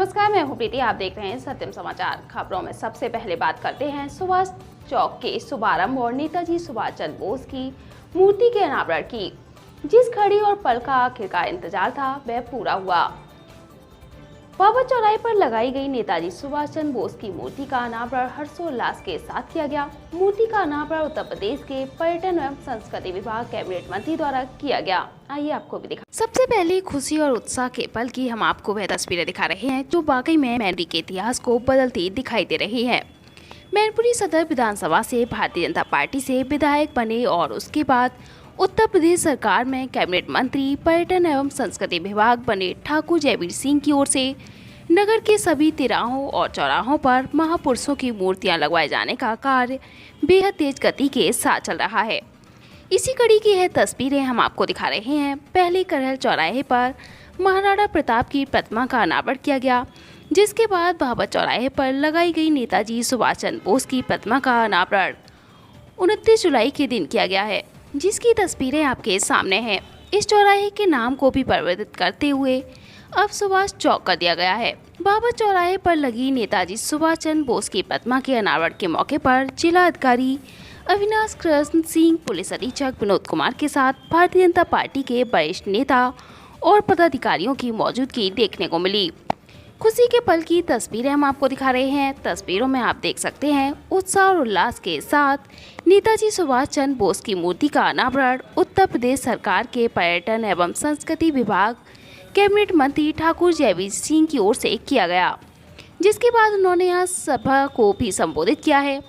नमस्कार, मैं हूं प्रीति। आप देख रहे हैं सत्यम समाचार। खबरों में सबसे पहले बात करते हैं सुभाष चौक के शुभारंभ और नेताजी सुभाष चंद्र बोस की मूर्ति के अनावरण की। जिस घड़ी और पल का आखिरकार इंतजार था वह पूरा हुआ। बाबा चौराहे पर लगाई गई नेताजी सुभाष चंद्र बोस की मूर्ति का अनावरण हर्षोल्लास के साथ किया गया। मूर्ति का अनावरण उत्तर प्रदेश के पर्यटन एवं संस्कृति विभाग कैबिनेट मंत्री द्वारा किया गया। आइए आपको भी दिखा। सबसे पहले खुशी और उत्साह के पल की हम आपको वह तस्वीरें दिखा रहे हैं जो वाकई में मैनपुरी के इतिहास को बदलती दिखाई दे रही है। मैनपुरी सदर विधानसभा से भारतीय जनता पार्टी से विधायक बने और उसके बाद उत्तर प्रदेश सरकार में कैबिनेट मंत्री पर्यटन एवं संस्कृति विभाग बने ठाकुर जयवीर सिंह की ओर से नगर के सभी तिराहों और चौराहों पर महापुरुषों की मूर्तियां लगवाए जाने का कार्य बेहद तेज गति के साथ चल रहा है। इसी कड़ी की यह तस्वीरें हम आपको दिखा रहे हैं। पहले करहल चौराहे पर महाराणा प्रताप की प्रतिमा का अनावरण किया गया, जिसके बाद बाबा चौराहे पर लगाई गई नेताजी सुभाष चंद्र बोस की प्रतिमा का अनावरण 29 जुलाई के दिन किया गया है, जिसकी तस्वीरें आपके सामने हैं। इस चौराहे के नाम को भी परिवर्तित करते हुए अब सुभाष चौक कर दिया गया है। बाबा चौराहे पर लगी नेताजी सुभाष चंद्र बोस की प्रतिमा के अनावरण के मौके पर जिला अधिकारी अविनाश कृष्ण सिंह, पुलिस अधीक्षक विनोद कुमार के साथ भारतीय जनता पार्टी के वरिष्ठ नेता और पदाधिकारियों की मौजूदगी देखने को मिली। खुशी के पल की तस्वीरें हम आपको दिखा रहे हैं। तस्वीरों में आप देख सकते हैं उत्साह और उल्लास के साथ नेताजी सुभाष चंद्र बोस की मूर्ति का अनावरण उत्तर प्रदेश सरकार के पर्यटन एवं संस्कृति विभाग कैबिनेट मंत्री ठाकुर जयवीर सिंह की ओर से किया गया, जिसके बाद उन्होंने यहाँ सभा को भी संबोधित किया है,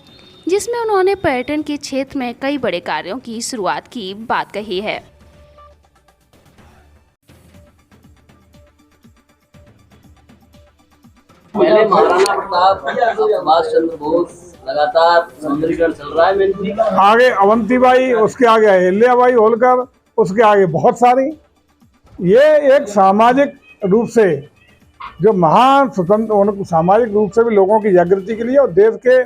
जिसमें उन्होंने पर्यटन के क्षेत्र में कई बड़े कार्यों की शुरुआत की बात कही है। पहले महाराणा प्रताप सुभाष चंद्र बोस लगातार सौंदर्यीकरण चल रहा है मैनपुरी का। आगे अवंतीबाई, उसके आगे अहिल्याबाई होलकर, उसके आगे बहुत सारी। ये एक सामाजिक रूप से जो महान स्वतंत्र, सामाजिक रूप से भी लोगों की जागृति के लिए और देश के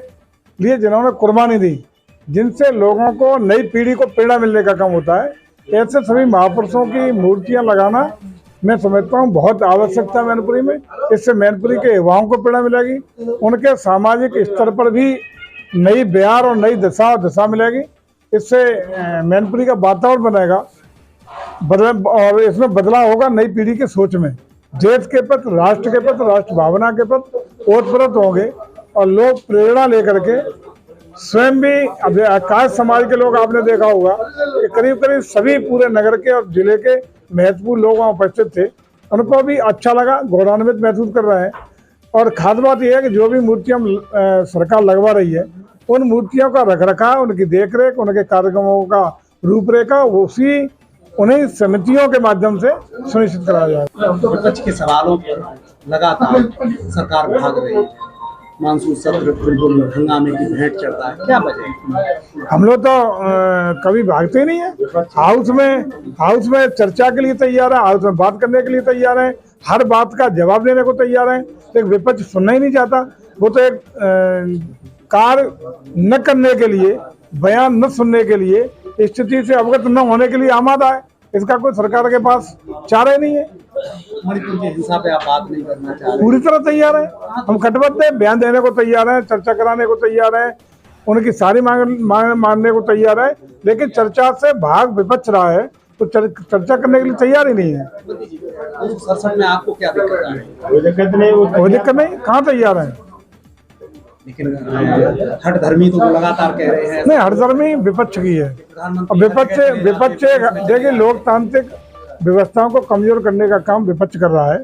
लिए जिन्होंने कुर्बानी दी, जिनसे लोगों को नई पीढ़ी को प्रेरणा मिलने का काम होता है, ऐसे सभी महापुरुषों की मूर्तियां लगाना मैं समझता हूँ बहुत आवश्यकता मैनपुरी में। इससे मैनपुरी के युवाओं को प्रेरणा मिलेगी, उनके सामाजिक स्तर पर भी नई बयार और नई दिशा मिलेगी। इससे मैनपुरी का वातावरण बनेगा और इसमें बदलाव होगा नई पीढ़ी के सोच में। देश के प्रति, राष्ट्र के प्रति, राष्ट्र भावना के प्रति ओतप्रोत होंगे और लोग प्रेरणा लेकर के स्वयं भी। अब आकाश समाज के लोग आपने देखा होगा कि करीब करीब सभी पूरे नगर के और जिले के महत्वपूर्ण लोग वहाँ उपस्थित थे। उनको भी अच्छा लगा, गौरवान्वित महसूस कर रहे हैं। और खास बात यह है कि जो भी मूर्तियाँ सरकार लगवा रही है, उन मूर्तियों का रखरखाव, उनकी देखरेख, उनके कार्यक्रमों का रूपरेखा उसी उन्हीं समितियों के माध्यम से सुनिश्चित कराया जाएगा। विपक्ष के सवालों पर लगातार सरकार भाग रही है। मानसून सत्र बिल्कुल हंगामे की भेंट चढ़ता है, क्या वजह? हम लोग तो कभी भागते नहीं है। हाउस में चर्चा के लिए तैयार है, हाउस में बात करने के लिए तैयार है, हर बात का जवाब देने को तैयार है। लेकिन विपक्ष सुनना ही नहीं चाहता। वो तो एक कार्य न करने के लिए, बयान न सुनने के लिए, स्थिति से अवगत न होने के लिए आमादा है। इसका कोई सरकार के पास चारा ही नहीं है। मणिपुर की हिंसा पे आप बात नहीं करना चाह रहे? पूरी तरह तैयार है, हम कटिबद्ध हैं, बयान देने को तैयार हैं, चर्चा कराने को तैयार हैं, उनकी सारी मांग मानने को तैयार है। लेकिन चर्चा से भाग विपक्ष रहा है, तो चर्चा करने के लिए तैयार ही नहीं है। सरसट में आपको क्या दिक्कत है? कोई दिक्कत नहीं, कहाँ तैयार है। लेकिन हट धर्मी तो लगातार कह रहे हैं। नहीं, हट धर्मी विपक्ष की है। विपक्ष देखिए, लोकतांत्रिक व्यवस्थाओं को कमजोर करने का काम विपक्ष कर रहा है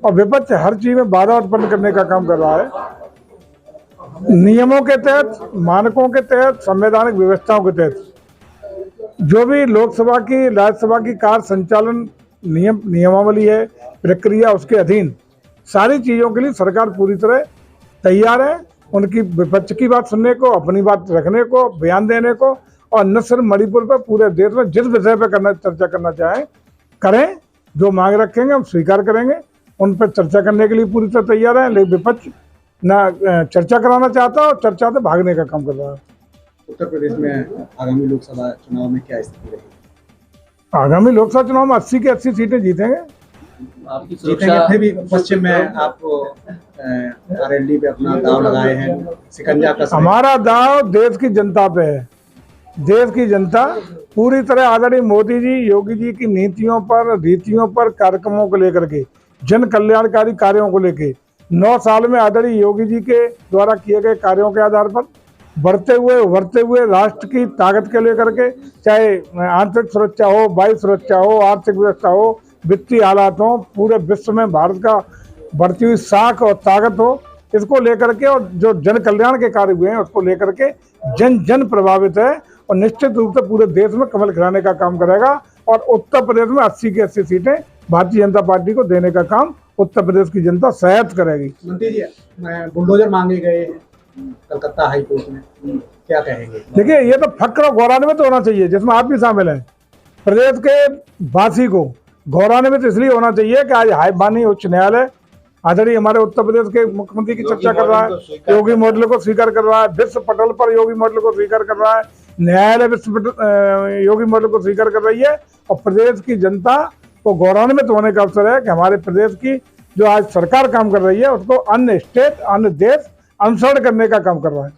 और विपक्ष हर चीज में बाधा उत्पन्न करने का काम कर रहा है। नियमों के तहत, मानकों के तहत, संवैधानिक व्यवस्थाओं के तहत जो भी लोकसभा की, राज्यसभा की कार्य संचालन नियमावली है, प्रक्रिया, उसके अधीन सारी चीजों के लिए सरकार पूरी तरह तैयार है। उनकी विपक्ष की बात सुनने को, अपनी बात रखने को, बयान देने को, और न सिर्फ मणिपुर पर, पूरे देश में जिस विषय पर चर्चा करना चाहें करें। जो मांग रखेंगे हम स्वीकार करेंगे, उन पर चर्चा करने के लिए पूरी तरह तैयार है। लेकिन विपक्ष ना चर्चा कराना चाहता है और चर्चा से भागने का काम कर रहा है। उत्तर प्रदेश में आगामी लोकसभा चुनाव में क्या स्थिति रहेगी? आगामी लोकसभा चुनाव में 80 की 80 सीटें जीतेंगे। आपकी जीतेंगे, सुरक्षा फिर भी पश्चिम में आप आरएलडी पे अपना दाव लगाए हैं, शिकंजा कस रहे हैं। हमारा दाव देश की जनता पे है। देश की जनता पूरी तरह आदरणीय मोदी जी, योगी जी की नीतियों पर, रीतियों पर, कार्यक्रमों को लेकर के, जन कल्याणकारी कार्यों को लेके 9 साल में आदरणीय योगी जी के द्वारा किए गए कार्यों के आधार पर बढ़ते हुए उभरते हुए राष्ट्र की ताकत के लेकर के, चाहे आंतरिक सुरक्षा हो, वायु सुरक्षा हो, आर्थिक व्यवस्था हो, वित्तीय हालात हो, पूरे विश्व में भारत का बढ़ती हुई साख और ताकत हो, इसको लेकर के और जो जन कल्याण के कार्य हुए हैं उसको लेकर के जन जन प्रभावित है और निश्चित रूप से पूरे देश में कमल खिलाने का काम करेगा। और उत्तर प्रदेश में 80 की 80 सीटें भारतीय जनता पार्टी को देने का काम उत्तर प्रदेश की जनता सहज करेगी। मंत्री जी, बुलडोजर मांगे गए हैं कलकत्ता हाई कोर्ट में, क्या कहेंगे? देखिए, ये तो फक्र और गौरवान्वित होना चाहिए, जिसमें आप भी शामिल हैं। प्रदेश के वासी को गौरवान्वित इसलिए होना चाहिए कि आज माननीय उच्च न्यायालय आदरणीय हमारे उत्तर प्रदेश के मुख्यमंत्री की चर्चा कर रहा है, योगी मॉडल को स्वीकार कर रहा है, विश्व पटल पर योगी मॉडल को स्वीकार कर रहा है, न्यायालय योगी मॉडल को स्वीकार कर रही है। और प्रदेश की जनता को गौरवान्वित होने का अवसर है कि हमारे प्रदेश की जो आज सरकार काम कर रही है उसको अन्य स्टेट, अन्य देश अनुसरण करने का काम कर रहा है।